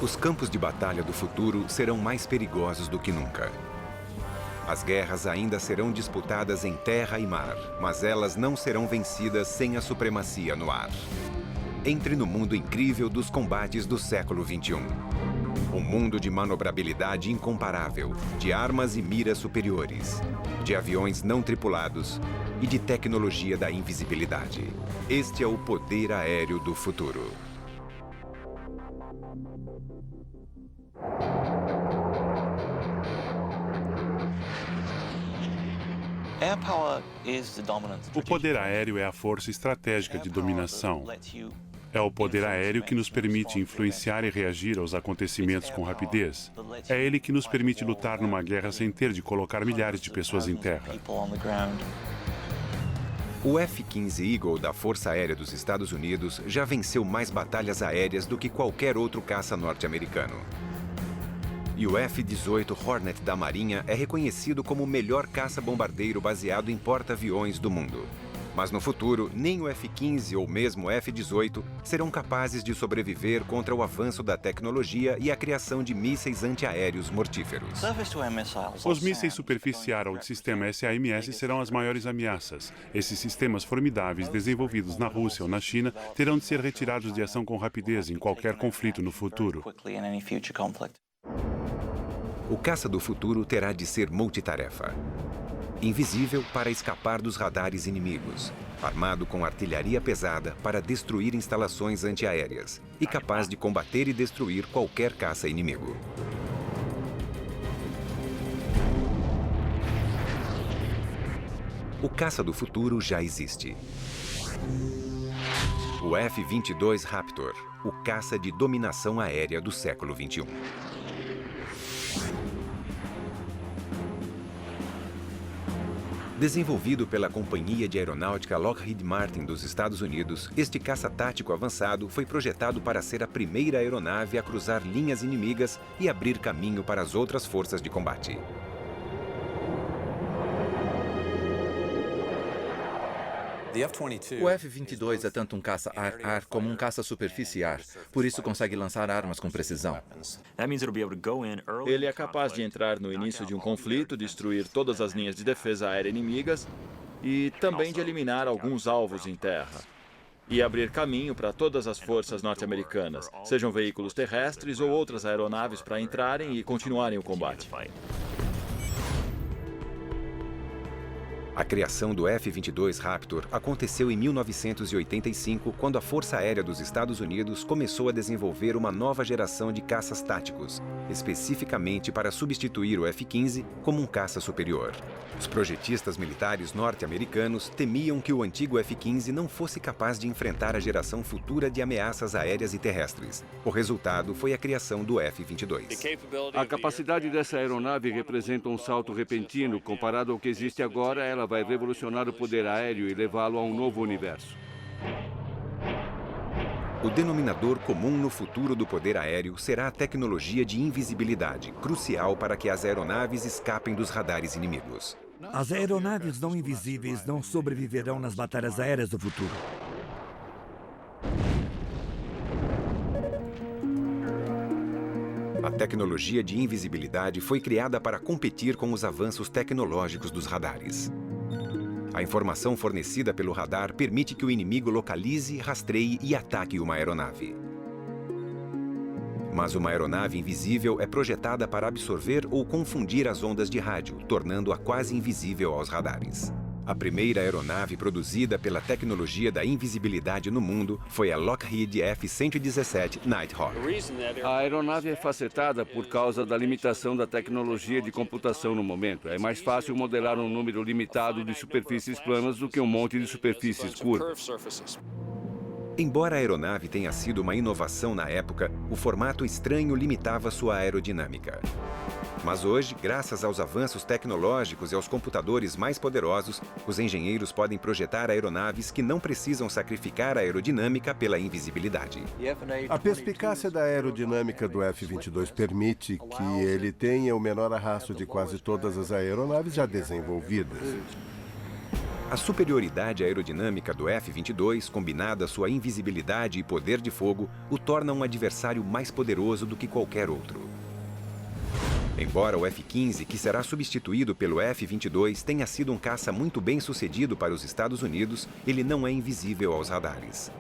Os campos de batalha do futuro serão mais perigosos do que nunca. As guerras ainda serão disputadas em terra e mar, mas elas não serão vencidas sem a supremacia no ar. Entre no mundo incrível dos combates do século XXI. Um mundo de manobrabilidade incomparável, de armas e miras superiores, de aviões não tripulados e de tecnologia da invisibilidade. Este é o poder aéreo do futuro. O poder aéreo é a força estratégica de dominação. É o poder aéreo que nos permite influenciar e reagir aos acontecimentos com rapidez. É ele que nos permite lutar numa guerra sem ter de colocar milhares de pessoas em terra. O F-15 Eagle da Força Aérea dos Estados Unidos já venceu mais batalhas aéreas do que qualquer outro caça norte-americano. E o F-18 Hornet da Marinha é reconhecido como o melhor caça-bombardeiro baseado em porta-aviões do mundo. Mas no futuro, nem o F-15 ou mesmo o F-18 serão capazes de sobreviver contra o avanço da tecnologia e a criação de mísseis antiaéreos mortíferos. Os mísseis superficiais ou de sistema SAMS serão as maiores ameaças. Esses sistemas formidáveis desenvolvidos na Rússia ou na China terão de ser retirados de ação com rapidez em qualquer conflito no futuro. O caça do futuro terá de ser multitarefa. Invisível para escapar dos radares inimigos, armado com artilharia pesada para destruir instalações antiaéreas e capaz de combater e destruir qualquer caça inimigo. O caça do futuro já existe. O F-22 Raptor, o caça de dominação aérea do século XXI. Desenvolvido pela Companhia de Aeronáutica Lockheed Martin dos Estados Unidos, este caça tático avançado foi projetado para ser a primeira aeronave a cruzar linhas inimigas e abrir caminho para as outras forças de combate. O F-22 é tanto um caça ar-ar como um caça superfície-ar, por isso consegue lançar armas com precisão. Ele é capaz de entrar no início de um conflito, destruir todas as linhas de defesa aérea inimigas e também de eliminar alguns alvos em terra. E abrir caminho para todas as forças norte-americanas, sejam veículos terrestres ou outras aeronaves para entrarem e continuarem o combate. A criação do F-22 Raptor aconteceu em 1985, quando a Força Aérea dos Estados Unidos começou a desenvolver uma nova geração de caças táticos, especificamente para substituir o F-15 como um caça superior. Os projetistas militares norte-americanos temiam que o antigo F-15 não fosse capaz de enfrentar a geração futura de ameaças aéreas e terrestres. O resultado foi a criação do F-22. A capacidade dessa aeronave representa um salto repentino. Comparado ao que existe agora, ela vai revolucionar o poder aéreo e levá-lo a um novo universo. O denominador comum no futuro do poder aéreo será a tecnologia de invisibilidade, crucial para que as aeronaves escapem dos radares inimigos. As aeronaves não invisíveis não sobreviverão nas batalhas aéreas do futuro. A tecnologia de invisibilidade foi criada para competir com os avanços tecnológicos dos radares. A informação fornecida pelo radar permite que o inimigo localize, rastreie e ataque uma aeronave. Mas uma aeronave invisível é projetada para absorver ou confundir as ondas de rádio, tornando-a quase invisível aos radares. A primeira aeronave produzida pela tecnologia da invisibilidade no mundo foi a Lockheed F-117 Nighthawk. A aeronave é facetada por causa da limitação da tecnologia de computação no momento. É mais fácil modelar um número limitado de superfícies planas do que um monte de superfícies curvas. Embora a aeronave tenha sido uma inovação na época, o formato estranho limitava sua aerodinâmica. Mas hoje, graças aos avanços tecnológicos e aos computadores mais poderosos, os engenheiros podem projetar aeronaves que não precisam sacrificar a aerodinâmica pela invisibilidade. A perspicácia da aerodinâmica do F-22 permite que ele tenha o menor arrasto de quase todas as aeronaves já desenvolvidas. A superioridade aerodinâmica do F-22, combinada à sua invisibilidade e poder de fogo, o torna um adversário mais poderoso do que qualquer outro. Embora o F-15, que será substituído pelo F-22, tenha sido um caça muito bem sucedido para os Estados Unidos, ele não é invisível aos radares.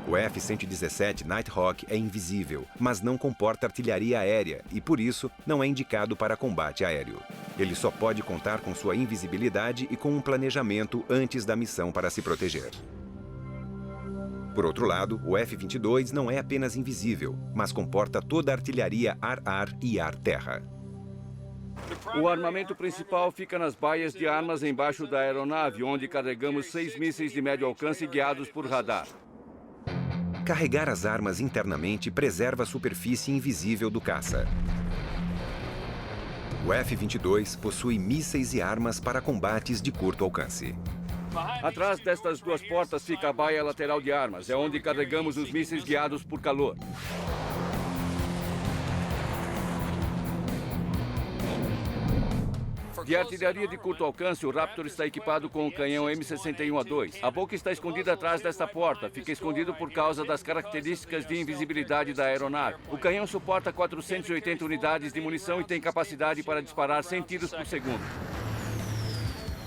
O F-117 Nighthawk é invisível, mas não comporta artilharia aérea e, por isso, não é indicado para combate aéreo. Ele só pode contar com sua invisibilidade e com um planejamento antes da missão para se proteger. Por outro lado, o F-22 não é apenas invisível, mas comporta toda a artilharia ar-ar e ar-terra. O armamento principal fica nas baias de armas embaixo da aeronave, onde carregamos 6 mísseis de médio alcance guiados por radar. Carregar as armas internamente preserva a superfície invisível do caça. O F-22 possui mísseis e armas para combates de curto alcance. Atrás destas duas portas fica a baia lateral de armas, é onde carregamos os mísseis guiados por calor. De artilharia de curto alcance, o Raptor está equipado com o canhão M61A2. A boca está escondida atrás desta porta. Fica escondido por causa das características de invisibilidade da aeronave. O canhão suporta 480 unidades de munição e tem capacidade para disparar 100 tiros por segundo.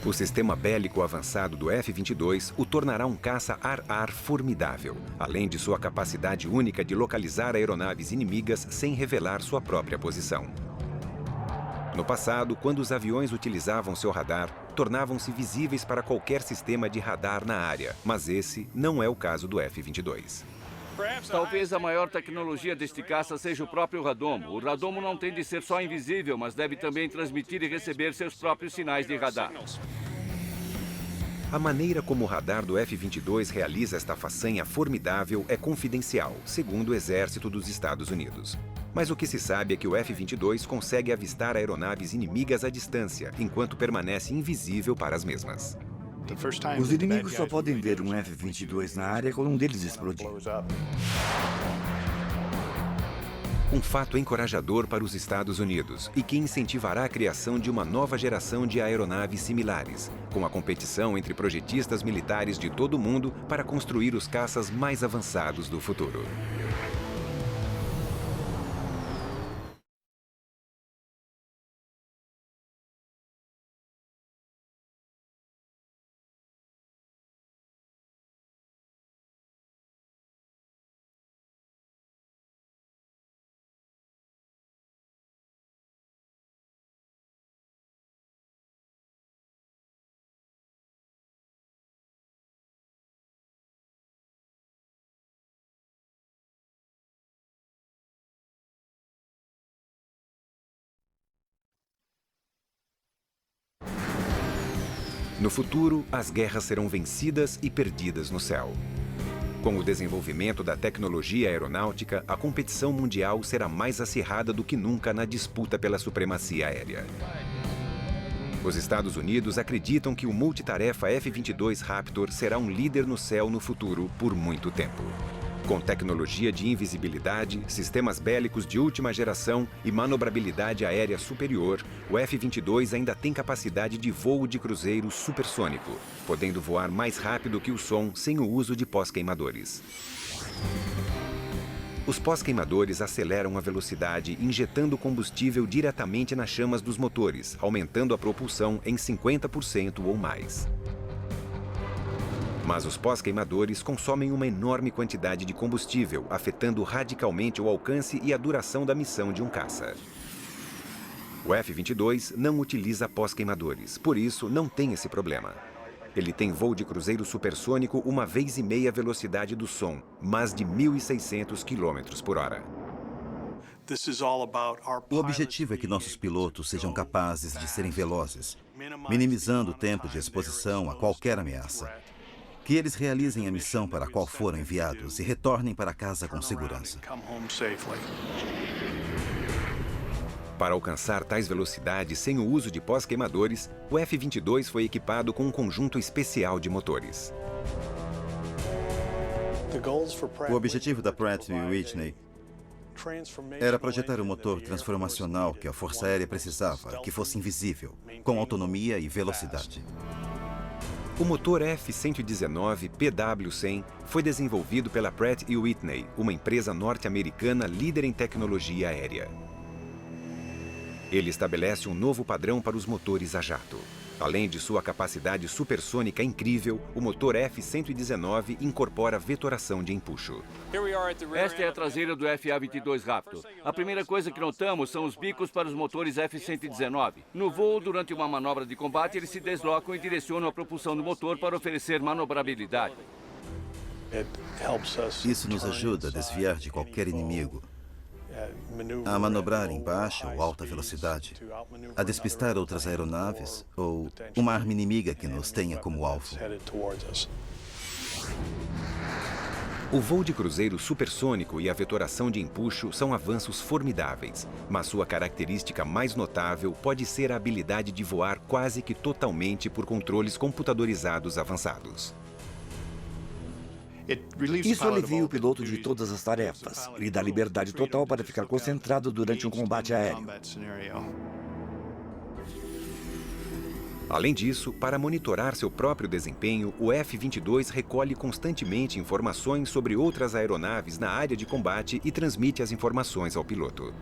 O sistema bélico avançado do F-22 o tornará um caça ar-ar formidável, além de sua capacidade única de localizar aeronaves inimigas sem revelar sua própria posição. No passado, quando os aviões utilizavam seu radar, tornavam-se visíveis para qualquer sistema de radar na área, mas esse não é o caso do F-22. Talvez a maior tecnologia deste caça seja o próprio radomo. O radomo não tem de ser só invisível, mas deve também transmitir e receber seus próprios sinais de radar. A maneira como o radar do F-22 realiza esta façanha formidável é confidencial, segundo o Exército dos Estados Unidos. Mas o que se sabe é que o F-22 consegue avistar aeronaves inimigas à distância, enquanto permanece invisível para as mesmas. Os inimigos só podem ver um F-22 na área quando um deles explodir. Um fato encorajador para os Estados Unidos e que incentivará a criação de uma nova geração de aeronaves similares, com a competição entre projetistas militares de todo o mundo para construir os caças mais avançados do futuro. No futuro, as guerras serão vencidas e perdidas no céu. Com o desenvolvimento da tecnologia aeronáutica, a competição mundial será mais acirrada do que nunca na disputa pela supremacia aérea. Os Estados Unidos acreditam que o multitarefa F-22 Raptor será um líder no céu no futuro por muito tempo. Com tecnologia de invisibilidade, sistemas bélicos de última geração e manobrabilidade aérea superior, o F-22 ainda tem capacidade de voo de cruzeiro supersônico, podendo voar mais rápido que o som sem o uso de pós-queimadores. Os pós-queimadores aceleram a velocidade injetando combustível diretamente nas chamas dos motores, aumentando a propulsão em 50% ou mais. Mas os pós-queimadores consomem uma enorme quantidade de combustível, afetando radicalmente o alcance e a duração da missão de um caça. O F-22 não utiliza pós-queimadores, por isso não tem esse problema. Ele tem voo de cruzeiro supersônico 1,5 vezes a velocidade do som, mais de 1.600 km por hora. O objetivo é que nossos pilotos sejam capazes de serem velozes, minimizando o tempo de exposição a qualquer ameaça. Que eles realizem a missão para a qual foram enviados e retornem para casa com segurança. Para alcançar tais velocidades sem o uso de pós-queimadores, o F-22 foi equipado com um conjunto especial de motores. O objetivo da Pratt & Whitney era projetar um motor transformacional que a Força Aérea precisava, que fosse invisível, com autonomia e velocidade. O motor F-119 PW-100 foi desenvolvido pela Pratt & Whitney, uma empresa norte-americana líder em tecnologia aérea. Ele estabelece um novo padrão para os motores a jato. Além de sua capacidade supersônica incrível, o motor F-119 incorpora vetoração de empuxo. Esta é a traseira do FA-22 Raptor. A primeira coisa que notamos são os bicos para os motores F-119. No voo, durante uma manobra de combate, eles se deslocam e direcionam a propulsão do motor para oferecer manobrabilidade. Isso nos ajuda a desviar de qualquer inimigo, a manobrar em baixa ou alta velocidade, a despistar outras aeronaves ou uma arma inimiga que nos tenha como alvo. O voo de cruzeiro supersônico e a vetoração de empuxo são avanços formidáveis, mas sua característica mais notável pode ser a habilidade de voar quase que totalmente por controles computadorizados avançados. Isso alivia o piloto de todas as tarefas. Lhe dá liberdade total para ficar concentrado durante um combate aéreo. Além disso, para monitorar seu próprio desempenho, o F-22 recolhe constantemente informações sobre outras aeronaves na área de combate e transmite as informações ao piloto.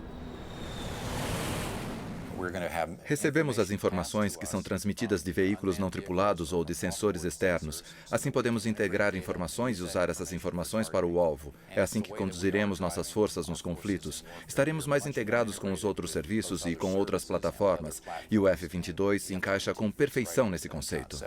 Recebemos as informações que são transmitidas de veículos não tripulados ou de sensores externos. Assim podemos integrar informações e usar essas informações para o alvo. É assim que conduziremos nossas forças nos conflitos. Estaremos mais integrados com os outros serviços e com outras plataformas. E o F-22 se encaixa com perfeição nesse conceito.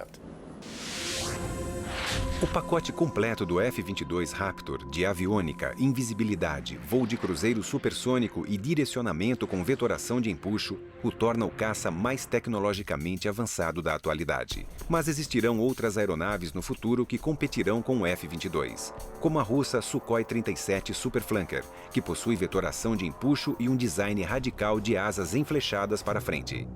O pacote completo do F-22 Raptor, de aviônica, invisibilidade, voo de cruzeiro supersônico e direcionamento com vetoração de empuxo, o torna o caça mais tecnologicamente avançado da atualidade. Mas existirão outras aeronaves no futuro que competirão com o F-22, como a russa Sukhoi 37 Superflanker, que possui vetoração de empuxo e um design radical de asas enflechadas para frente.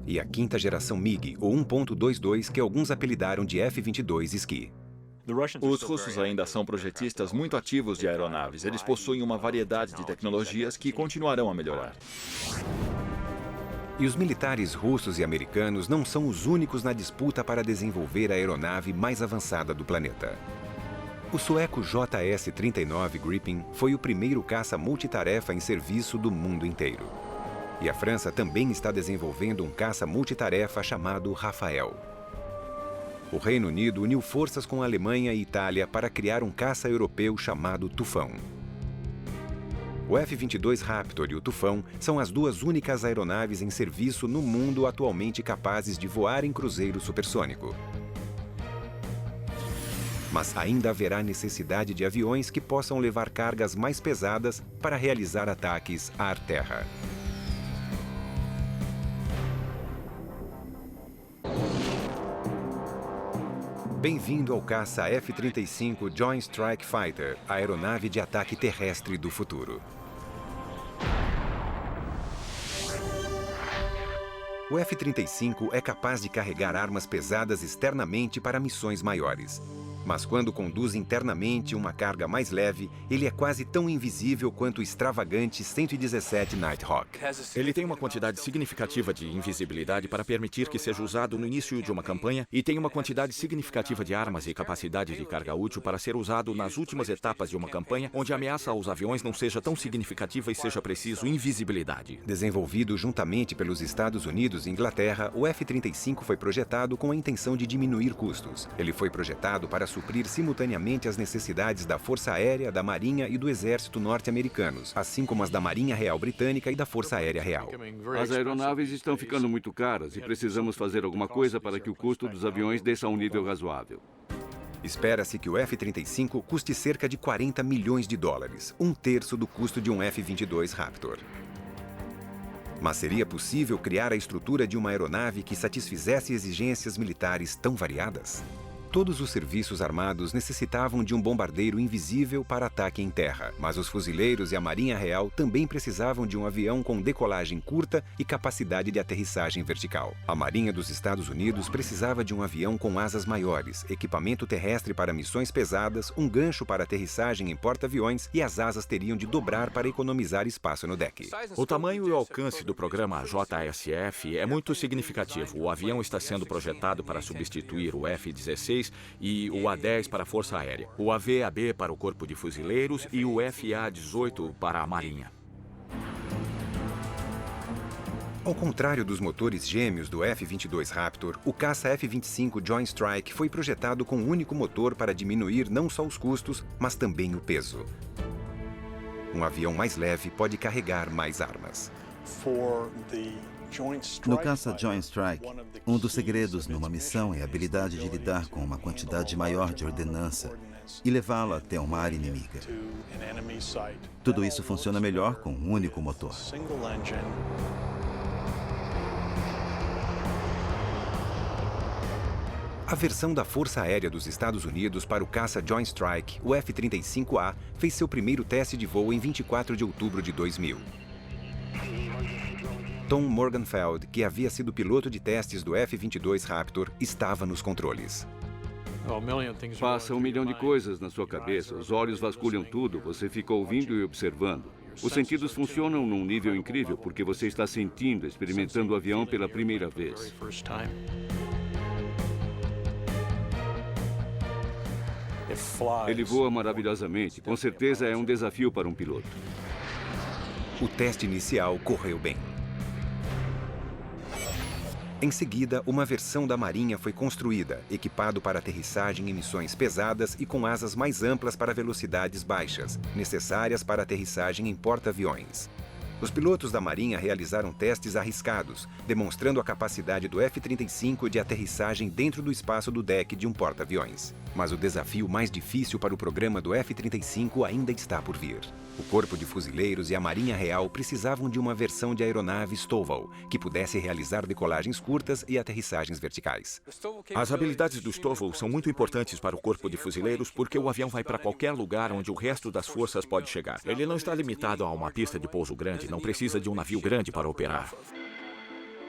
E a quinta geração MiG, ou 1.22, que alguns apelidaram de F-22 Ski. Os russos ainda são projetistas muito ativos de aeronaves. Eles possuem uma variedade de tecnologias que continuarão a melhorar. E os militares russos e americanos não são os únicos na disputa para desenvolver a aeronave mais avançada do planeta. O sueco JS-39 Gripen foi o primeiro caça multitarefa em serviço do mundo inteiro. E a França também está desenvolvendo um caça multitarefa chamado Rafael. O Reino Unido uniu forças com a Alemanha e Itália para criar um caça europeu chamado Tufão. O F-22 Raptor e o Tufão são as duas únicas aeronaves em serviço no mundo atualmente capazes de voar em cruzeiro supersônico. Mas ainda haverá necessidade de aviões que possam levar cargas mais pesadas para realizar ataques ar-terra. Bem-vindo ao caça F-35 Joint Strike Fighter, a aeronave de ataque terrestre do futuro. O F-35 é capaz de carregar armas pesadas externamente para missões maiores. Mas quando conduz internamente uma carga mais leve, ele é quase tão invisível quanto o extravagante 117 Nighthawk. Ele tem uma quantidade significativa de invisibilidade para permitir que seja usado no início de uma campanha e tem uma quantidade significativa de armas e capacidade de carga útil para ser usado nas últimas etapas de uma campanha, onde a ameaça aos aviões não seja tão significativa e seja preciso invisibilidade. Desenvolvido juntamente pelos Estados Unidos e Inglaterra, o F-35 foi projetado com a intenção de diminuir custos. Ele foi projetado para suprir simultaneamente as necessidades da Força Aérea, da Marinha e do Exército norte-americanos, assim como as da Marinha Real Britânica e da Força Aérea Real. As aeronaves estão ficando muito caras e precisamos fazer alguma coisa para que o custo dos aviões desça a um nível razoável. Espera-se que o F-35 custe cerca de 40 milhões de dólares, um terço do custo de um F-22 Raptor. Mas seria possível criar a estrutura de uma aeronave que satisfizesse exigências militares tão variadas? Todos os serviços armados necessitavam de um bombardeiro invisível para ataque em terra, mas os fuzileiros e a Marinha Real também precisavam de um avião com decolagem curta e capacidade de aterrissagem vertical. A Marinha dos Estados Unidos precisava de um avião com asas maiores, equipamento terrestre para missões pesadas, um gancho para aterrissagem em porta-aviões e as asas teriam de dobrar para economizar espaço no deck. O tamanho e o alcance do programa JSF é muito significativo. O avião está sendo projetado para substituir o F-16 e o A-10 para a Força Aérea, o AV-AB para o Corpo de Fuzileiros e o FA-18 para a Marinha. Ao contrário dos motores gêmeos do F-22 Raptor, o caça F-25 Joint Strike foi projetado com um único motor para diminuir não só os custos, mas também o peso. Um avião mais leve pode carregar mais armas. No caça Joint Strike, um dos segredos numa missão é a habilidade de lidar com uma quantidade maior de ordenança e levá-la até uma área inimiga. Tudo isso funciona melhor com um único motor. A versão da Força Aérea dos Estados Unidos para o caça Joint Strike, o F-35A, fez seu primeiro teste de voo em 24 de outubro de 2000. Tom Morgenfeld, que havia sido piloto de testes do F-22 Raptor, estava nos controles. Passa 1 milhão de coisas na sua cabeça, os olhos vasculham tudo, você fica ouvindo e observando. Os sentidos funcionam num nível incrível porque você está sentindo, experimentando o avião pela primeira vez. Ele voa maravilhosamente, com certeza é um desafio para um piloto. O teste inicial correu bem. Em seguida, uma versão da Marinha foi construída, equipado para aterrissagem em missões pesadas e com asas mais amplas para velocidades baixas, necessárias para aterrissagem em porta-aviões. Os pilotos da Marinha realizaram testes arriscados, demonstrando a capacidade do F-35 de aterrissagem dentro do espaço do deck de um porta-aviões. Mas o desafio mais difícil para o programa do F-35 ainda está por vir. O Corpo de Fuzileiros e a Marinha Real precisavam de uma versão de aeronave Stovall, que pudesse realizar decolagens curtas e aterrissagens verticais. As habilidades do Stovall são muito importantes para o Corpo de Fuzileiros porque o avião vai para qualquer lugar onde o resto das forças pode chegar. Ele não está limitado a uma pista de pouso grande, não precisa de um navio grande para operar.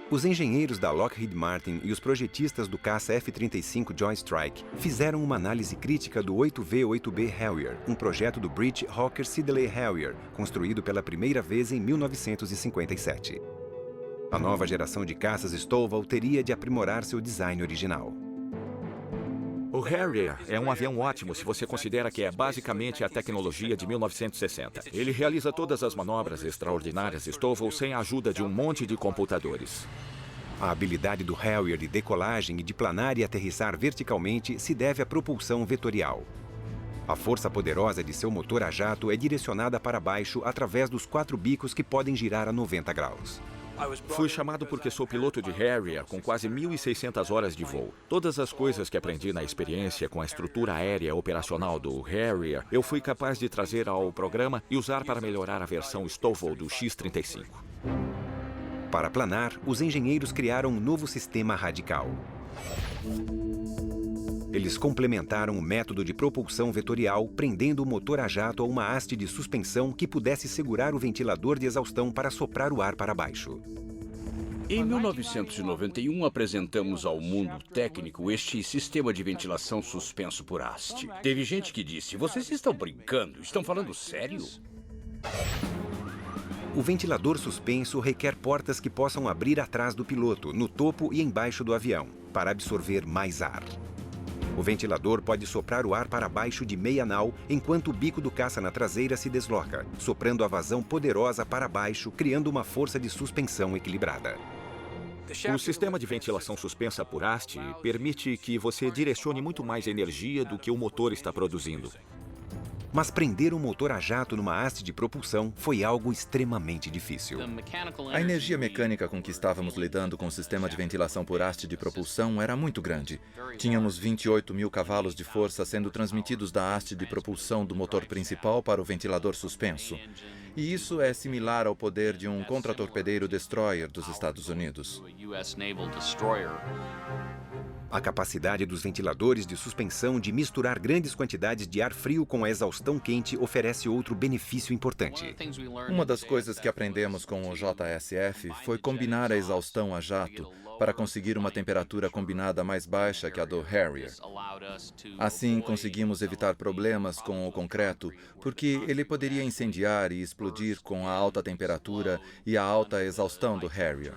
Os engenheiros da Lockheed Martin e os projetistas do caça F-35 Joint Strike fizeram uma análise crítica do 8V-8B Harrier, um projeto do British Hawker Siddeley Harrier, construído pela primeira vez em 1957. A nova geração de caças Stovall teria de aprimorar seu design original. O Harrier é um avião ótimo se você considera que é basicamente a tecnologia de 1960. Ele realiza todas as manobras extraordinárias Stovall sem a ajuda de um monte de computadores. A habilidade do Harrier de decolagem e de planar e aterrissar verticalmente se deve à propulsão vetorial. A força poderosa de seu motor a jato é direcionada para baixo através dos 4 bicos que podem girar a 90 graus. Fui chamado porque sou piloto de Harrier com quase 1.600 horas de voo. Todas as coisas que aprendi na experiência com a estrutura aérea operacional do Harrier, eu fui capaz de trazer ao programa e usar para melhorar a versão Stovall do X-35. Para planar, os engenheiros criaram um novo sistema radical. Eles complementaram o método de propulsão vetorial, prendendo o motor a jato a uma haste de suspensão que pudesse segurar o ventilador de exaustão para soprar o ar para baixo. Em 1991, apresentamos ao mundo técnico este sistema de ventilação suspenso por haste. Teve gente que disse, vocês estão brincando? Estão falando sério? O ventilador suspenso requer portas que possam abrir atrás do piloto, no topo e embaixo do avião, para absorver mais ar. O ventilador pode soprar o ar para baixo de meia nau, enquanto o bico do caça na traseira se desloca, soprando a vazão poderosa para baixo, criando uma força de suspensão equilibrada. O sistema de ventilação suspensa por haste permite que você direcione muito mais energia do que o motor está produzindo. Mas prender um motor a jato numa haste de propulsão foi algo extremamente difícil. A energia mecânica com que estávamos lidando com o sistema de ventilação por haste de propulsão era muito grande. Tínhamos 28.000 cavalos de força sendo transmitidos da haste de propulsão do motor principal para o ventilador suspenso. E isso é similar ao poder de um contratorpedeiro destroyer dos Estados Unidos. A capacidade dos ventiladores de suspensão de misturar grandes quantidades de ar frio com a exaustão quente oferece outro benefício importante. Uma das coisas que aprendemos com o JSF foi combinar a exaustão a jato para conseguir uma temperatura combinada mais baixa que a do Harrier. Assim, conseguimos evitar problemas com o concreto, porque ele poderia incendiar e explodir com a alta temperatura e a alta exaustão do Harrier.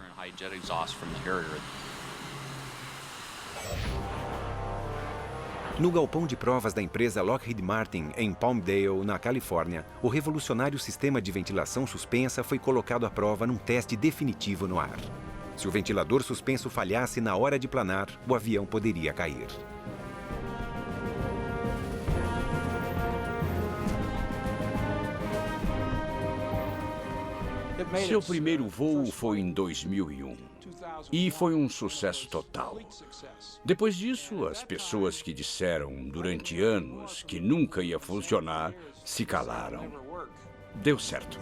No galpão de provas da empresa Lockheed Martin, em Palmdale, na Califórnia, o revolucionário sistema de ventilação suspensa foi colocado à prova num teste definitivo no ar. Se o ventilador suspenso falhasse na hora de planar, o avião poderia cair. Seu primeiro voo foi em 2001 e foi um sucesso total. Depois disso, as pessoas que disseram durante anos que nunca ia funcionar se calaram. Deu certo.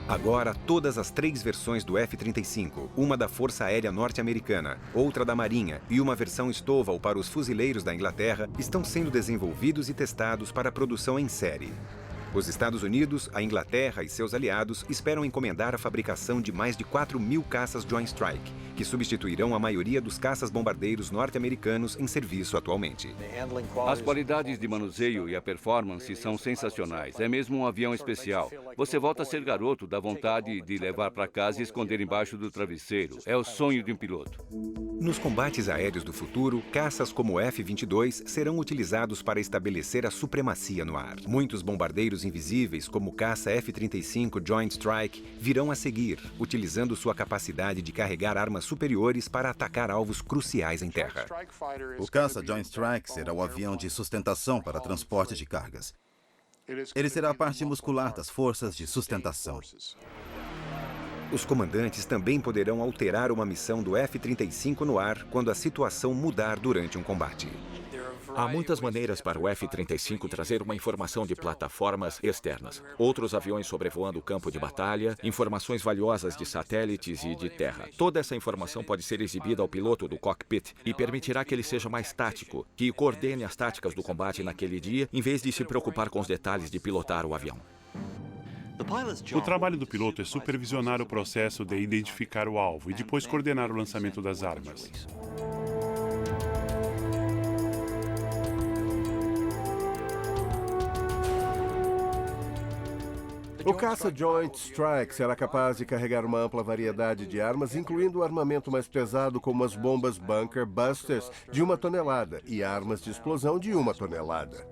Agora, todas as 3 versões do F-35, uma da Força Aérea Norte-Americana, outra da Marinha e uma versão Stovall para os fuzileiros da Inglaterra, estão sendo desenvolvidos e testados para produção em série. Os Estados Unidos, a Inglaterra e seus aliados esperam encomendar a fabricação de mais de 4.000 caças Joint Strike, que substituirão a maioria dos caças-bombardeiros norte-americanos em serviço atualmente. As qualidades de manuseio e a performance são sensacionais. É mesmo um avião especial. Você volta a ser garoto, dá vontade de levar para casa e esconder embaixo do travesseiro. É o sonho de um piloto. Nos combates aéreos do futuro, caças como o F-22 serão utilizados para estabelecer a supremacia no ar. Muitos bombardeiros invisíveis, como o caça F-35 Joint Strike, virão a seguir, utilizando sua capacidade de carregar armas superiores para atacar alvos cruciais em terra. O caça Joint Strike será o avião de sustentação para transporte de cargas. Ele será a parte muscular das forças de sustentação. Os comandantes também poderão alterar uma missão do F-35 no ar quando a situação mudar durante um combate. Há muitas maneiras para o F-35 trazer uma informação de plataformas externas, outros aviões sobrevoando o campo de batalha, informações valiosas de satélites e de terra. Toda essa informação pode ser exibida ao piloto do cockpit e permitirá que ele seja mais tático, que coordene as táticas do combate naquele dia, em vez de se preocupar com os detalhes de pilotar o avião. O trabalho do piloto é supervisionar o processo de identificar o alvo e depois coordenar o lançamento das armas. O caça Joint Strike será capaz de carregar uma ampla variedade de armas, incluindo o armamento mais pesado como as bombas Bunker Busters de 1 tonelada e armas de explosão de 1 tonelada.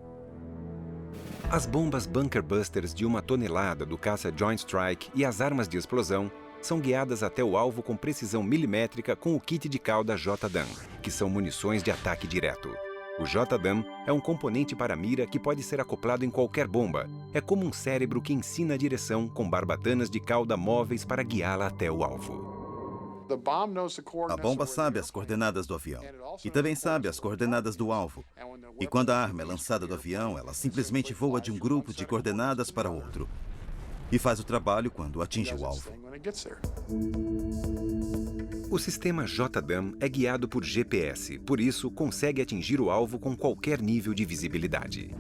As bombas Bunker Busters de 1 tonelada do caça Joint Strike e as armas de explosão são guiadas até o alvo com precisão milimétrica com o kit de cauda JDAM, que são munições de ataque direto. O JDAM é um componente para mira que pode ser acoplado em qualquer bomba. É como um cérebro que ensina a direção com barbatanas de cauda móveis para guiá-la até o alvo. A bomba sabe as coordenadas do avião e também sabe as coordenadas do alvo. E quando a arma é lançada do avião, ela simplesmente voa de um grupo de coordenadas para outro e faz o trabalho quando atinge o alvo. O sistema JDAM é guiado por GPS, por isso consegue atingir o alvo com qualquer nível de visibilidade.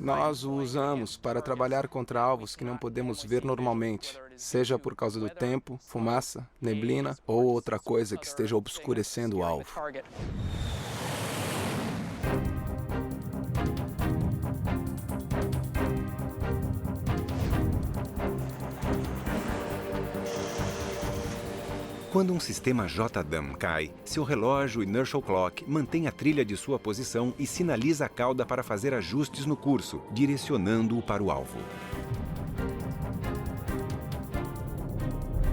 Nós o usamos para trabalhar contra alvos que não podemos ver normalmente, seja por causa do tempo, fumaça, neblina ou outra coisa que esteja obscurecendo o alvo. Quando um sistema JDAM cai, seu relógio Inertial Clock mantém a trilha de sua posição e sinaliza a cauda para fazer ajustes no curso, direcionando-o para o alvo.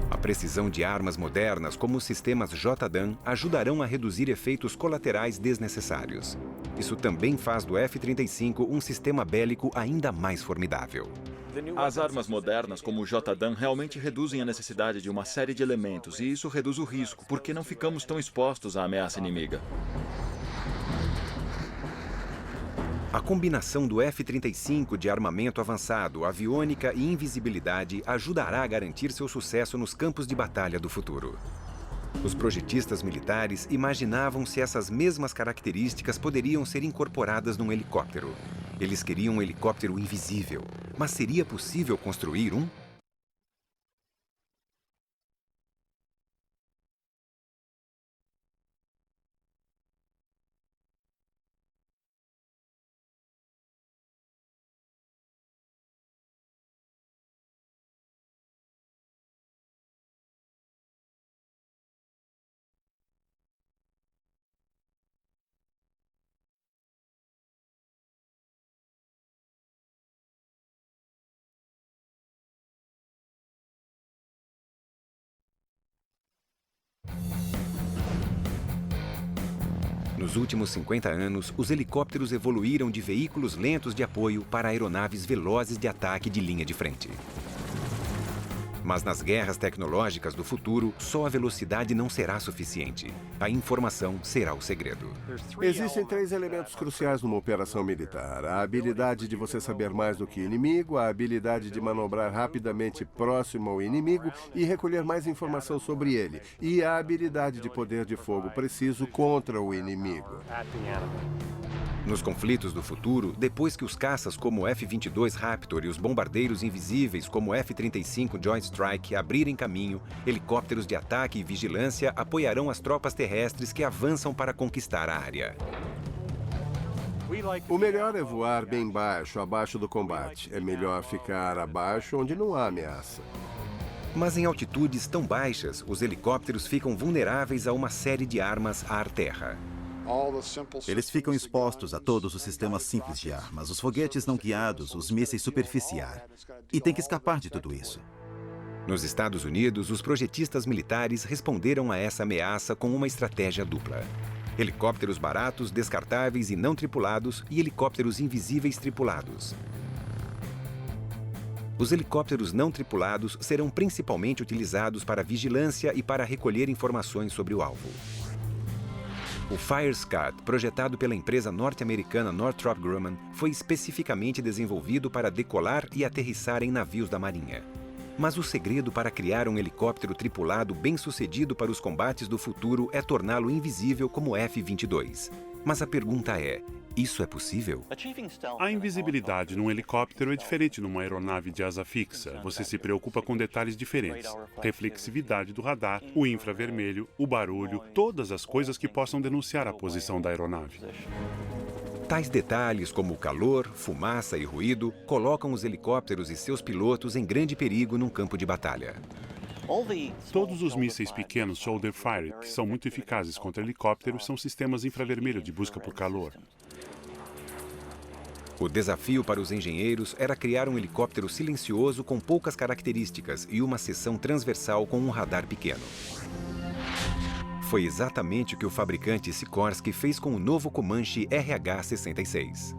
A precisão de armas modernas, como os sistemas JDAM, ajudarão a reduzir efeitos colaterais desnecessários. Isso também faz do F-35 um sistema bélico ainda mais formidável. As armas modernas, como o JDAM, realmente reduzem a necessidade de uma série de elementos, e isso reduz o risco, porque não ficamos tão expostos à ameaça inimiga. A combinação do F-35 de armamento avançado, aviônica e invisibilidade ajudará a garantir seu sucesso nos campos de batalha do futuro. Os projetistas militares imaginavam se essas mesmas características poderiam ser incorporadas num helicóptero. Eles queriam um helicóptero invisível, mas seria possível construir um? Nos últimos 50 anos, os helicópteros evoluíram de veículos lentos de apoio para aeronaves velozes de ataque de linha de frente. Mas nas guerras tecnológicas do futuro, só a velocidade não será suficiente. A informação será o segredo. Existem 3 elementos cruciais numa operação militar: a habilidade de você saber mais do que o inimigo, a habilidade de manobrar rapidamente próximo ao inimigo e recolher mais informação sobre ele, e a habilidade de poder de fogo preciso contra o inimigo. Nos conflitos do futuro, depois que os caças como o F-22 Raptor e os bombardeiros invisíveis como o F-35 Joint Strike abrirem caminho, helicópteros de ataque e vigilância apoiarão as tropas terrestres que avançam para conquistar a área. O melhor é voar bem baixo, abaixo do combate. É melhor ficar abaixo onde não há ameaça. Mas em altitudes tão baixas, os helicópteros ficam vulneráveis a uma série de armas ar-terra. Eles ficam expostos a todos os sistemas simples de armas, os foguetes não guiados, os mísseis superficiais. E tem que escapar de tudo isso. Nos Estados Unidos, os projetistas militares responderam a essa ameaça com uma estratégia dupla: helicópteros baratos, descartáveis e não tripulados e helicópteros invisíveis tripulados. Os helicópteros não tripulados serão principalmente utilizados para vigilância e para recolher informações sobre o alvo. O Fire Scat, projetado pela empresa norte-americana Northrop Grumman, foi especificamente desenvolvido para decolar e aterrissar em navios da Marinha. Mas o segredo para criar um helicóptero tripulado bem-sucedido para os combates do futuro é torná-lo invisível como o F-22. Mas a pergunta é: isso é possível? A invisibilidade num helicóptero é diferente numa aeronave de asa fixa. Você se preocupa com detalhes diferentes: reflexividade do radar, o infravermelho, o barulho, todas as coisas que possam denunciar a posição da aeronave. Tais detalhes como calor, fumaça e ruído colocam os helicópteros e seus pilotos em grande perigo num campo de batalha. Todos os mísseis pequenos shoulder fire, que são muito eficazes contra helicópteros, são sistemas infravermelho de busca por calor. O desafio para os engenheiros era criar um helicóptero silencioso com poucas características e uma seção transversal com um radar pequeno. Foi exatamente o que o fabricante Sikorsky fez com o novo Comanche RH-66.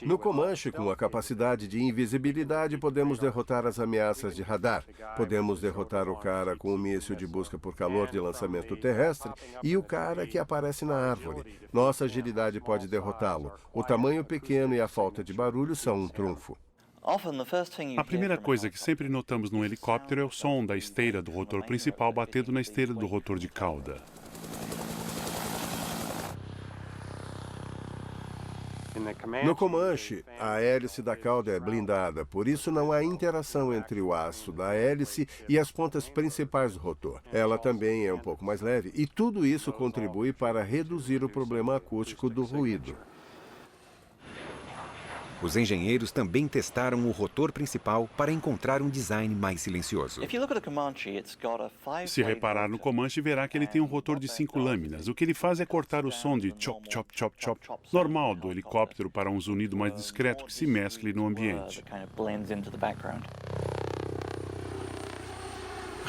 No Comanche, com a capacidade de invisibilidade, podemos derrotar as ameaças de radar. Podemos derrotar o cara com o míssil de busca por calor de lançamento terrestre e o cara que aparece na árvore. Nossa agilidade pode derrotá-lo. O tamanho pequeno e a falta de barulho são um trunfo. A primeira coisa que sempre notamos num helicóptero é o som da esteira do rotor principal batendo na esteira do rotor de cauda. No Comanche, a hélice da cauda é blindada, por isso não há interação entre o aço da hélice e as pontas principais do rotor. Ela também é um pouco mais leve e tudo isso contribui para reduzir o problema acústico do ruído. Os engenheiros também testaram o rotor principal para encontrar um design mais silencioso. Se reparar no Comanche, verá que ele tem um rotor de 5 lâminas. O que ele faz é cortar o som de chop, chop, chop, chop, normal do helicóptero para um zunido mais discreto que se mescle no ambiente.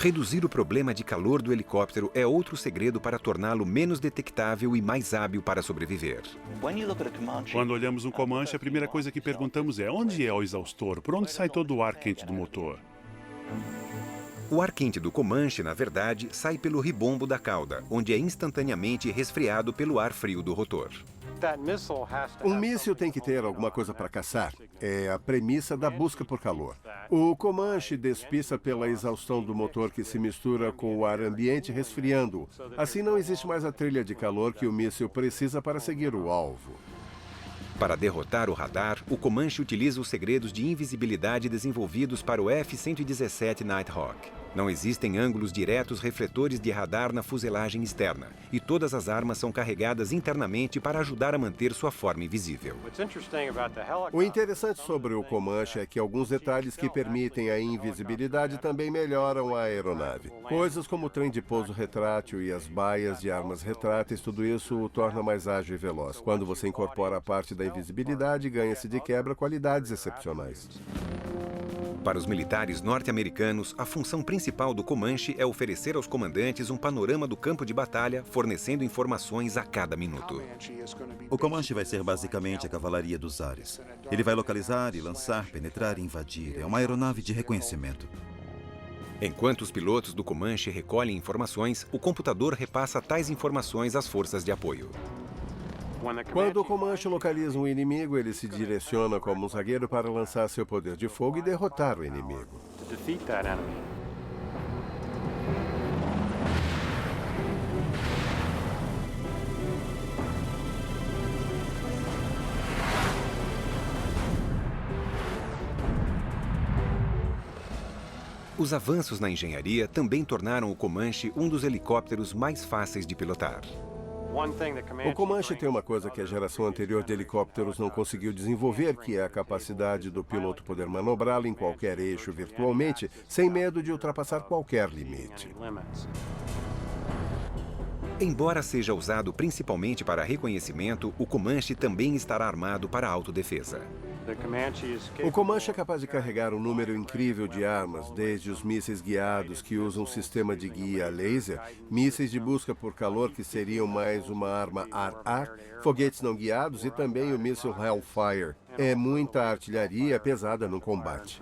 Reduzir o problema de calor do helicóptero é outro segredo para torná-lo menos detectável e mais hábil para sobreviver. Quando olhamos um Comanche, a primeira coisa que perguntamos é: onde é o exaustor? Por onde sai todo o ar quente do motor? O ar quente do Comanche, na verdade, sai pelo ribombo da cauda, onde é instantaneamente resfriado pelo ar frio do rotor. Um míssil tem que ter alguma coisa para caçar. É a premissa da busca por calor. O Comanche despista pela exaustão do motor que se mistura com o ar ambiente, resfriando-o. Assim não existe mais a trilha de calor que o míssil precisa para seguir o alvo. Para derrotar o radar, o Comanche utiliza os segredos de invisibilidade desenvolvidos para o F-117 Nighthawk. Não existem ângulos diretos refletores de radar na fuselagem externa, e todas as armas são carregadas internamente para ajudar a manter sua forma invisível. O interessante sobre o Comanche é que alguns detalhes que permitem a invisibilidade também melhoram a aeronave. Coisas como o trem de pouso retrátil e as baias de armas retráteis, tudo isso o torna mais ágil e veloz. Quando você incorpora a parte da invisibilidade, ganha-se de quebra qualidades excepcionais. Para os militares norte-americanos, a função principal do Comanche é oferecer aos comandantes um panorama do campo de batalha, fornecendo informações a cada minuto. O Comanche vai ser basicamente a cavalaria dos ares. Ele vai localizar e lançar, penetrar e invadir. É uma aeronave de reconhecimento. Enquanto os pilotos do Comanche recolhem informações, o computador repassa tais informações às forças de apoio. Quando o Comanche localiza um inimigo, ele se direciona como um zagueiro para lançar seu poder de fogo e derrotar o inimigo. Os avanços na engenharia também tornaram o Comanche um dos helicópteros mais fáceis de pilotar. O Comanche tem uma coisa que a geração anterior de helicópteros não conseguiu desenvolver, que é a capacidade do piloto poder manobrá-lo em qualquer eixo virtualmente, sem medo de ultrapassar qualquer limite. Embora seja usado principalmente para reconhecimento, o Comanche também estará armado para autodefesa. O Comanche é capaz de carregar um número incrível de armas, desde os mísseis guiados que usam um sistema de guia a laser, mísseis de busca por calor que seriam mais uma arma ar-ar, foguetes não guiados e também o míssil Hellfire. É muita artilharia pesada no combate.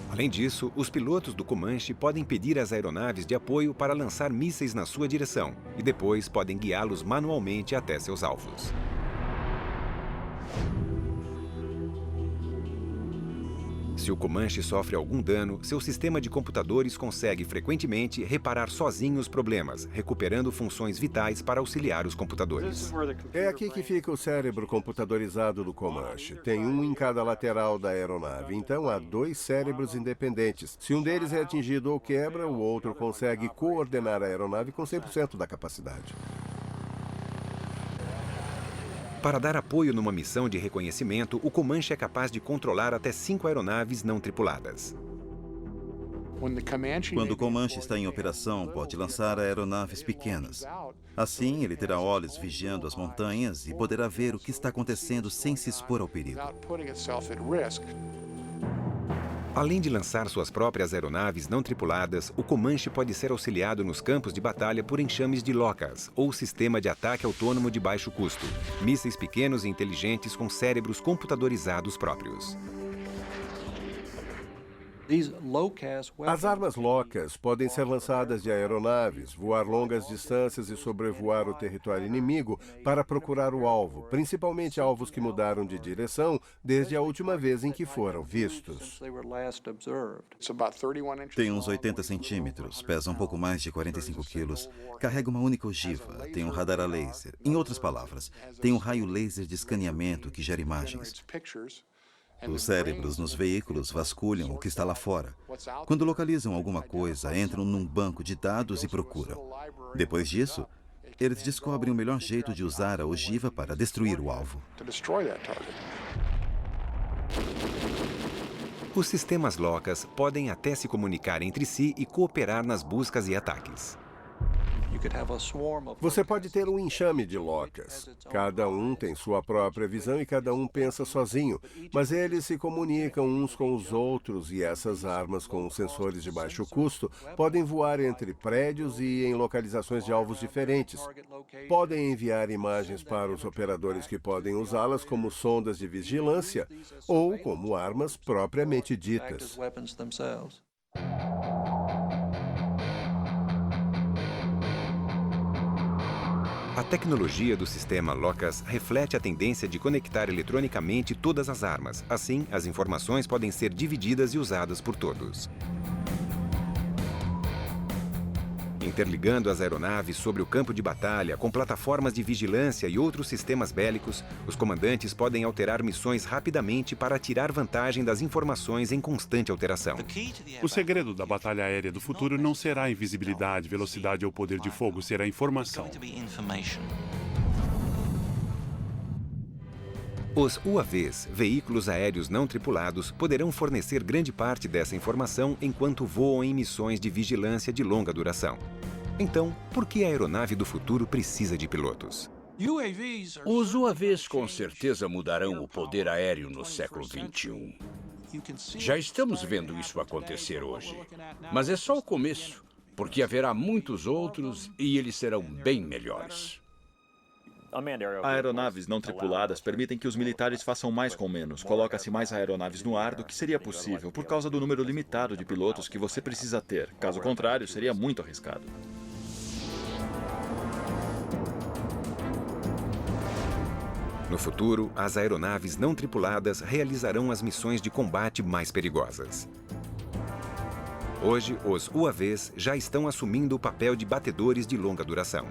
Além disso, os pilotos do Comanche podem pedir às aeronaves de apoio para lançar mísseis na sua direção e depois podem guiá-los manualmente até seus alvos. Se o Comanche sofre algum dano, seu sistema de computadores consegue frequentemente reparar sozinho os problemas, recuperando funções vitais para auxiliar os computadores. É aqui que fica o cérebro computadorizado do Comanche. Tem um em cada lateral da aeronave, então há 2 cérebros independentes. Se um deles é atingido ou quebra, o outro consegue coordenar a aeronave com 100% da capacidade. Para dar apoio numa missão de reconhecimento, o Comanche é capaz de controlar até 5 aeronaves não tripuladas. Quando o Comanche está em operação, pode lançar aeronaves pequenas. Assim, ele terá olhos vigiando as montanhas e poderá ver o que está acontecendo sem se expor ao perigo. Além de lançar suas próprias aeronaves não tripuladas, o Comanche pode ser auxiliado nos campos de batalha por enxames de LOCAS, ou Sistema de Ataque Autônomo de Baixo Custo, mísseis pequenos e inteligentes com cérebros computadorizados próprios. As armas LOCAS podem ser lançadas de aeronaves, voar longas distâncias e sobrevoar o território inimigo para procurar o alvo, principalmente alvos que mudaram de direção desde a última vez em que foram vistos. Tem uns 80 centímetros, pesa um pouco mais de 45 quilos, carrega uma única ogiva, tem um radar a laser. Em outras palavras, tem um raio laser de escaneamento que gera imagens. Os cérebros nos veículos vasculham o que está lá fora. Quando localizam alguma coisa, entram num banco de dados e procuram. Depois disso, eles descobrem o melhor jeito de usar a ogiva para destruir o alvo. Os sistemas LOCAS podem até se comunicar entre si e cooperar nas buscas e ataques. Você pode ter um enxame de LOCAS. Cada um tem sua própria visão e cada um pensa sozinho, mas eles se comunicam uns com os outros e essas armas com sensores de baixo custo podem voar entre prédios e em localizações de alvos diferentes. Podem enviar imagens para os operadores que podem usá-las como sondas de vigilância ou como armas propriamente ditas. A tecnologia do sistema LOCUS reflete a tendência de conectar eletronicamente todas as armas. Assim, as informações podem ser divididas e usadas por todos. Interligando as aeronaves sobre o campo de batalha com plataformas de vigilância e outros sistemas bélicos, os comandantes podem alterar missões rapidamente para tirar vantagem das informações em constante alteração. O segredo da batalha aérea do futuro não será a invisibilidade, velocidade ou poder de fogo, será a informação. Os UAVs, veículos aéreos não tripulados, poderão fornecer grande parte dessa informação enquanto voam em missões de vigilância de longa duração. Então, por que a aeronave do futuro precisa de pilotos? Os UAVs com certeza mudarão o poder aéreo no século XXI. Já estamos vendo isso acontecer hoje. Mas é só o começo, porque haverá muitos outros e eles serão bem melhores. Aeronaves não tripuladas permitem que os militares façam mais com menos. Coloca-se mais aeronaves no ar do que seria possível, por causa do número limitado de pilotos que você precisa ter. Caso contrário, seria muito arriscado. No futuro, as aeronaves não tripuladas realizarão as missões de combate mais perigosas. Hoje, os UAVs já estão assumindo o papel de batedores de longa duração.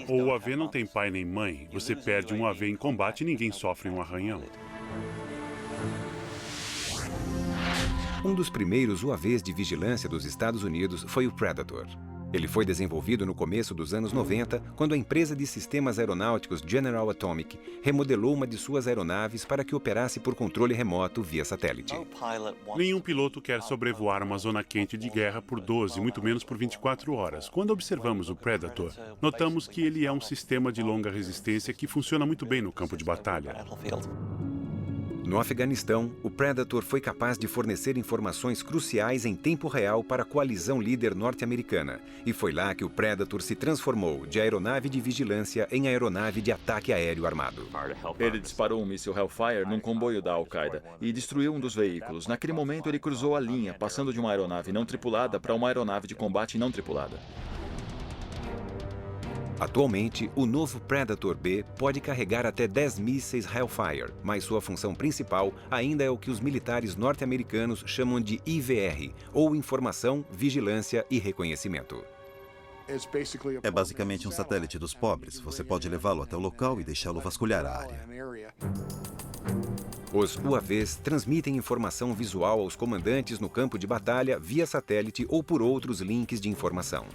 O UAV não tem pai nem mãe. Você perde um UAV em combate e ninguém sofre um arranhão. Um dos primeiros UAVs de vigilância dos Estados Unidos foi o Predator. Ele foi desenvolvido no começo dos anos 90, quando a empresa de sistemas aeronáuticos General Atomic remodelou uma de suas aeronaves para que operasse por controle remoto via satélite. Nenhum piloto quer sobrevoar uma zona quente de guerra por 12, muito menos por 24 horas. Quando observamos o Predator, notamos que ele é um sistema de longa resistência que funciona muito bem no campo de batalha. No Afeganistão, o Predator foi capaz de fornecer informações cruciais em tempo real para a coalizão líder norte-americana. E foi lá que o Predator se transformou de aeronave de vigilância em aeronave de ataque aéreo armado. Ele disparou um míssil Hellfire num comboio da Al-Qaeda e destruiu um dos veículos. Naquele momento, ele cruzou a linha, passando de uma aeronave não tripulada para uma aeronave de combate não tripulada. Atualmente, o novo Predator B pode carregar até 10 mísseis Hellfire, mas sua função principal ainda é o que os militares norte-americanos chamam de IVR, ou Informação, Vigilância e Reconhecimento. É basicamente um satélite dos pobres. Você pode levá-lo até o local e deixá-lo vasculhar a área. Os UAVs transmitem informação visual aos comandantes no campo de batalha via satélite ou por outros links de informação.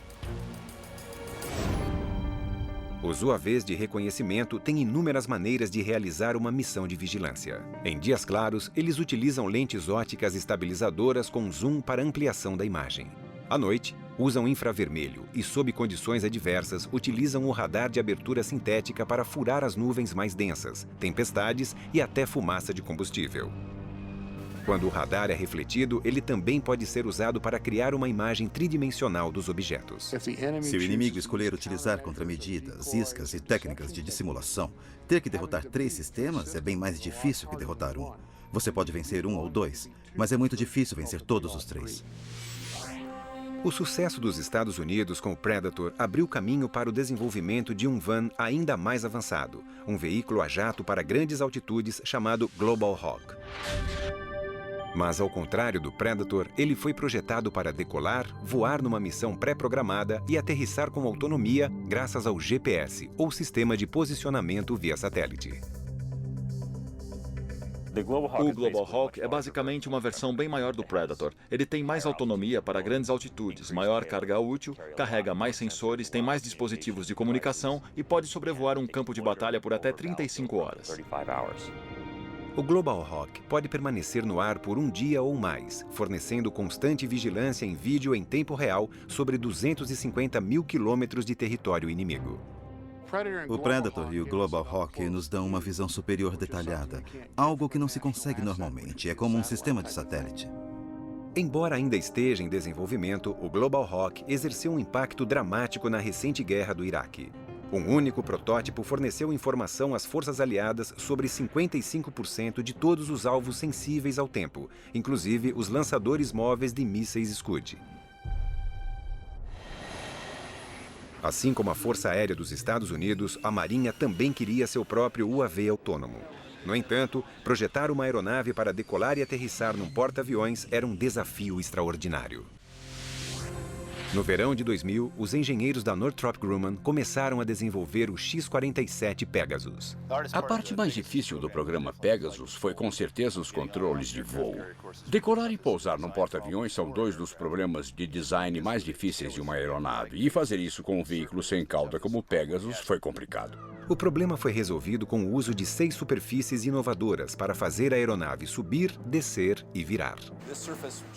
Os UAVs de reconhecimento têm inúmeras maneiras de realizar uma missão de vigilância. Em dias claros, eles utilizam lentes óticas estabilizadoras com zoom para ampliação da imagem. À noite, usam infravermelho e, sob condições adversas, utilizam o radar de abertura sintética para furar as nuvens mais densas, tempestades e até fumaça de combustível. Quando o radar é refletido, ele também pode ser usado para criar uma imagem tridimensional dos objetos. Se o inimigo escolher utilizar contramedidas, iscas e técnicas de dissimulação, ter que derrotar 3 sistemas é bem mais difícil que derrotar um. Você pode vencer 1 ou 2, mas é muito difícil vencer todos os 3. O sucesso dos Estados Unidos com o Predator abriu caminho para o desenvolvimento de um van ainda mais avançado, um veículo a jato para grandes altitudes chamado Global Hawk. Mas, ao contrário do Predator, ele foi projetado para decolar, voar numa missão pré-programada e aterrissar com autonomia graças ao GPS, ou Sistema de Posicionamento via Satélite. O Global Hawk é basicamente uma versão bem maior do Predator. Ele tem mais autonomia para grandes altitudes, maior carga útil, carrega mais sensores, tem mais dispositivos de comunicação e pode sobrevoar um campo de batalha por até 35 horas. O Global Hawk pode permanecer no ar por um dia ou mais, fornecendo constante vigilância em vídeo em tempo real sobre 250 mil quilômetros de território inimigo. O Predator e o Global Hawk nos dão uma visão superior detalhada, algo que não se consegue normalmente, é como um sistema de satélite. Embora ainda esteja em desenvolvimento, o Global Hawk exerceu um impacto dramático na recente guerra do Iraque. Um único protótipo forneceu informação às forças aliadas sobre 55% de todos os alvos sensíveis ao tempo, inclusive os lançadores móveis de mísseis Scud. Assim como a Força Aérea dos Estados Unidos, a Marinha também queria seu próprio UAV autônomo. No entanto, projetar uma aeronave para decolar e aterrissar num porta-aviões era um desafio extraordinário. No verão de 2000, os engenheiros da Northrop Grumman começaram a desenvolver o X-47 Pegasus. A parte mais difícil do programa Pegasus foi com certeza os controles de voo. Decolar e pousar num porta-aviões são dois dos problemas de design mais difíceis de uma aeronave. E fazer isso com um veículo sem cauda como o Pegasus foi complicado. O problema foi resolvido com o uso de 6 superfícies inovadoras para fazer a aeronave subir, descer e virar.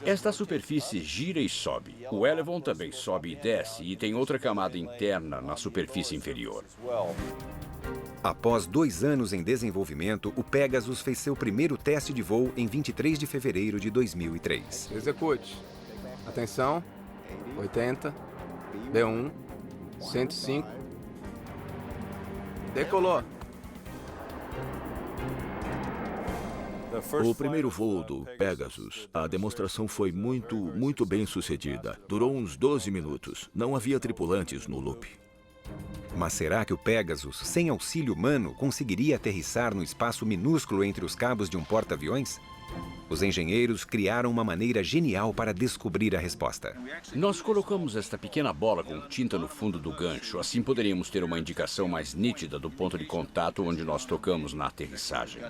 Esta superfície gira e sobe. O Elevon também sobe e desce e tem outra camada interna na superfície inferior. Após 2 anos em desenvolvimento, o Pegasus fez seu primeiro teste de voo em 23 de fevereiro de 2003. Execute. Atenção. 80. B1. 105. Decolou. O primeiro voo do Pegasus, a demonstração foi muito bem sucedida. Durou uns 12 minutos. Não havia tripulantes no loop. Mas será que o Pegasus, sem auxílio humano, conseguiria aterrissar no espaço minúsculo entre os cabos de um porta-aviões? Os engenheiros criaram uma maneira genial para descobrir a resposta. Nós colocamos esta pequena bola com tinta no fundo do gancho. Assim poderíamos ter uma indicação mais nítida do ponto de contato onde nós tocamos na aterrissagem.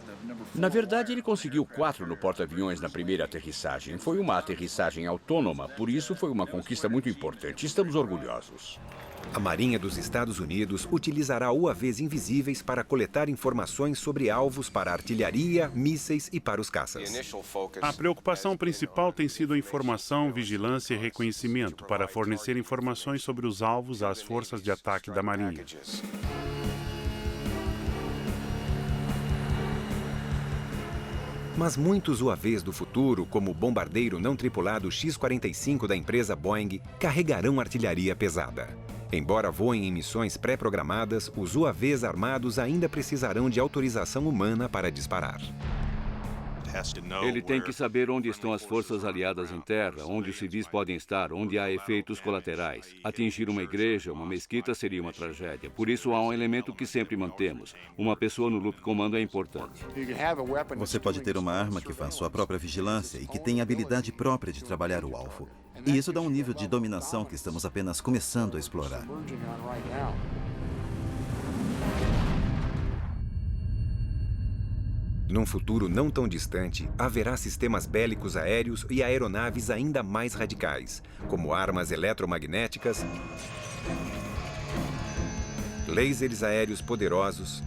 Na verdade, ele conseguiu 4 no porta-aviões na primeira aterrissagem. Foi uma aterrissagem autônoma, por isso foi uma conquista muito importante. Estamos orgulhosos. A Marinha dos Estados Unidos utilizará UAVs invisíveis para coletar informações sobre alvos para artilharia, mísseis e para os caças. A preocupação principal tem sido a informação, vigilância e reconhecimento para fornecer informações sobre os alvos às forças de ataque da Marinha. Mas muitos UAVs do futuro, como o bombardeiro não tripulado X-45 da empresa Boeing, carregarão artilharia pesada. Embora voem em missões pré-programadas, os UAVs armados ainda precisarão de autorização humana para disparar. Ele tem que saber onde estão as forças aliadas em terra, onde os civis podem estar, onde há efeitos colaterais. Atingir uma igreja, uma mesquita seria uma tragédia. Por isso há um elemento que sempre mantemos. Uma pessoa no loop comando é importante. Você pode ter uma arma que faz sua própria vigilância e que tem habilidade própria de trabalhar o alvo. E isso dá um nível de dominação que estamos apenas começando a explorar. Num futuro não tão distante, haverá sistemas bélicos aéreos e aeronaves ainda mais radicais, como armas eletromagnéticas, lasers aéreos poderosos,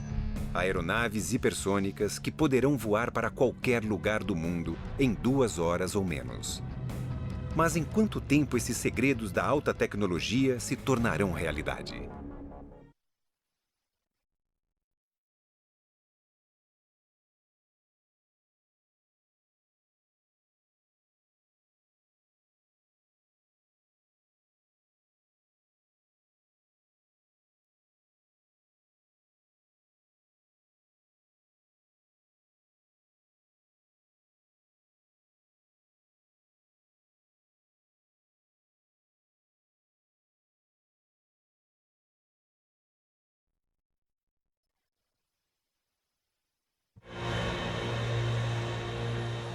aeronaves hipersônicas que poderão voar para qualquer lugar do mundo em 2 horas ou menos. Mas em quanto tempo esses segredos da alta tecnologia se tornarão realidade?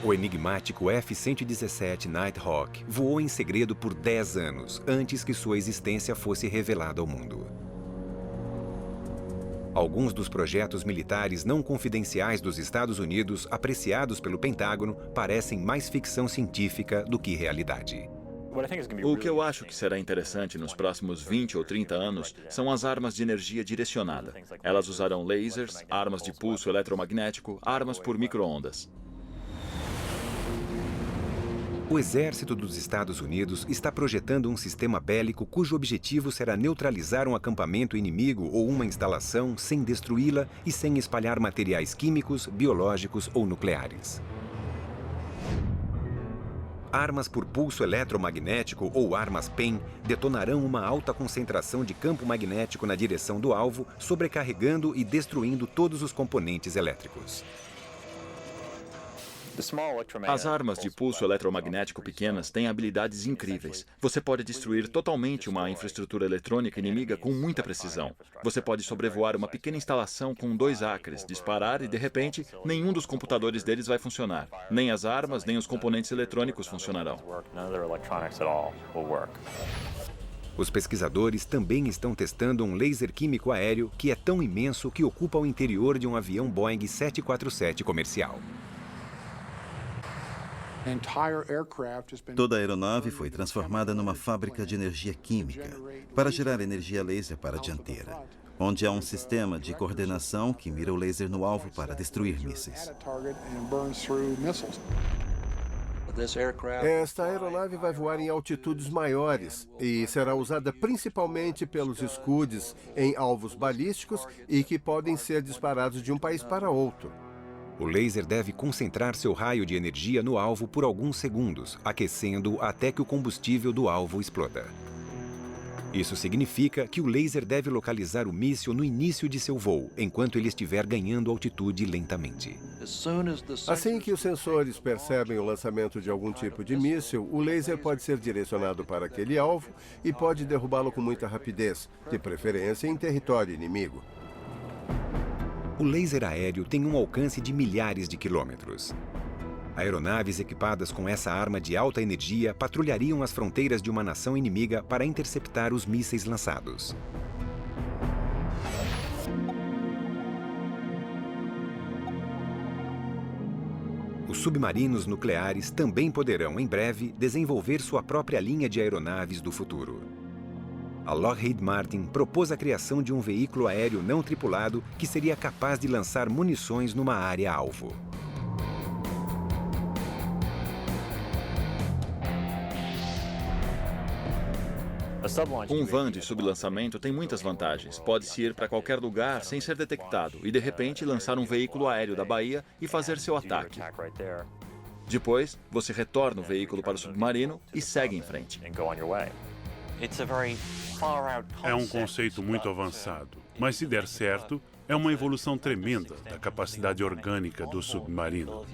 O enigmático F-117 Nighthawk voou em segredo por 10 anos, antes que sua existência fosse revelada ao mundo. Alguns dos projetos militares não confidenciais dos Estados Unidos, apreciados pelo Pentágono, parecem mais ficção científica do que realidade. O que eu acho que será interessante nos próximos 20 ou 30 anos são as armas de energia direcionada. Elas usarão lasers, armas de pulso eletromagnético, armas por micro-ondas. O Exército dos Estados Unidos está projetando um sistema bélico cujo objetivo será neutralizar um acampamento inimigo ou uma instalação sem destruí-la e sem espalhar materiais químicos, biológicos ou nucleares. Armas por pulso eletromagnético ou armas PEM detonarão uma alta concentração de campo magnético na direção do alvo, sobrecarregando e destruindo todos os componentes elétricos. As armas de pulso eletromagnético pequenas têm habilidades incríveis. Você pode destruir totalmente uma infraestrutura eletrônica inimiga com muita precisão. Você pode sobrevoar uma pequena instalação com 2 acres, disparar e, de repente, nenhum dos computadores deles vai funcionar. Nem as armas, nem os componentes eletrônicos funcionarão. Os pesquisadores também estão testando um laser químico aéreo que é tão imenso que ocupa o interior de um avião Boeing 747 comercial. Toda a aeronave foi transformada numa fábrica de energia química para gerar energia laser para a dianteira, onde há um sistema de coordenação que mira o laser no alvo para destruir mísseis. Esta aeronave vai voar em altitudes maiores e será usada principalmente pelos Scuds em alvos balísticos e que podem ser disparados de um país para outro. O laser deve concentrar seu raio de energia no alvo por alguns segundos, aquecendo-o até que o combustível do alvo exploda. Isso significa que o laser deve localizar o míssil no início de seu voo, enquanto ele estiver ganhando altitude lentamente. Assim que os sensores percebem o lançamento de algum tipo de míssil, o laser pode ser direcionado para aquele alvo e pode derrubá-lo com muita rapidez, de preferência em território inimigo. O laser aéreo tem um alcance de milhares de quilômetros. Aeronaves equipadas com essa arma de alta energia patrulhariam as fronteiras de uma nação inimiga para interceptar os mísseis lançados. Os submarinos nucleares também poderão, em breve, desenvolver sua própria linha de aeronaves do futuro. A Lockheed Martin propôs a criação de um veículo aéreo não tripulado que seria capaz de lançar munições numa área-alvo. Um van de sublançamento tem muitas vantagens. Pode-se ir para qualquer lugar sem ser detectado e, de repente, lançar um veículo aéreo da Bahia e fazer seu ataque. Depois, você retorna o veículo para o submarino e segue em frente. É um conceito muito avançado, mas se der certo, é uma evolução tremenda da capacidade orgânica do submarino.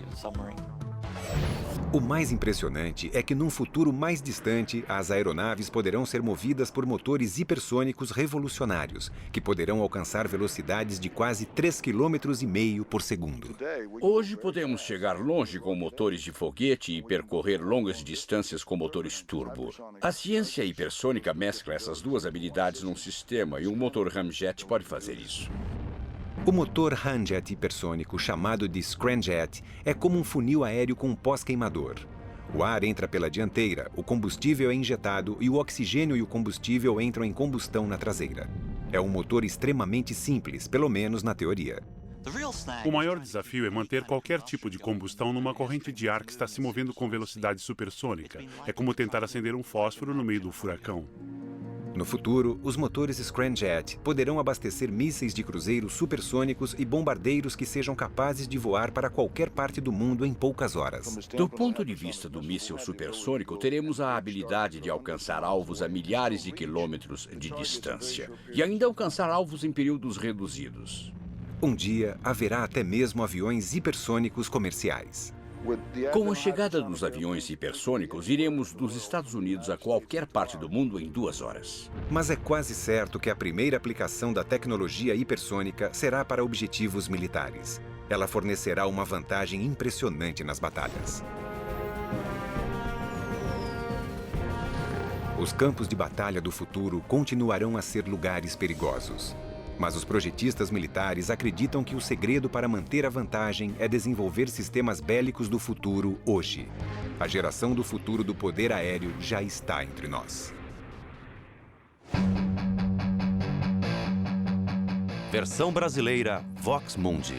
O mais impressionante é que num futuro mais distante, as aeronaves poderão ser movidas por motores hipersônicos revolucionários, que poderão alcançar velocidades de quase 3,5 km por segundo. Hoje podemos chegar longe com motores de foguete e percorrer longas distâncias com motores turbo. A ciência hipersônica mescla essas duas habilidades num sistema e um motor ramjet pode fazer isso. O motor ramjet hipersônico, chamado de scramjet, é como um funil aéreo com um pós-queimador. O ar entra pela dianteira, o combustível é injetado e o oxigênio e o combustível entram em combustão na traseira. É um motor extremamente simples, pelo menos na teoria. O maior desafio é manter qualquer tipo de combustão numa corrente de ar que está se movendo com velocidade supersônica. É como tentar acender um fósforo no meio do furacão. No futuro, os motores scramjet poderão abastecer mísseis de cruzeiro supersônicos e bombardeiros que sejam capazes de voar para qualquer parte do mundo em poucas horas. Do ponto de vista do míssil supersônico, teremos a habilidade de alcançar alvos a milhares de quilômetros de distância e ainda alcançar alvos em períodos reduzidos. Um dia, haverá até mesmo aviões hipersônicos comerciais. Com a chegada dos aviões hipersônicos, iremos dos Estados Unidos a qualquer parte do mundo em 2 horas. Mas é quase certo que a primeira aplicação da tecnologia hipersônica será para objetivos militares. Ela fornecerá uma vantagem impressionante nas batalhas. Os campos de batalha do futuro continuarão a ser lugares perigosos. Mas os projetistas militares acreditam que o segredo para manter a vantagem é desenvolver sistemas bélicos do futuro hoje. A geração do futuro do poder aéreo já está entre nós. Versão brasileira Vox Mundi.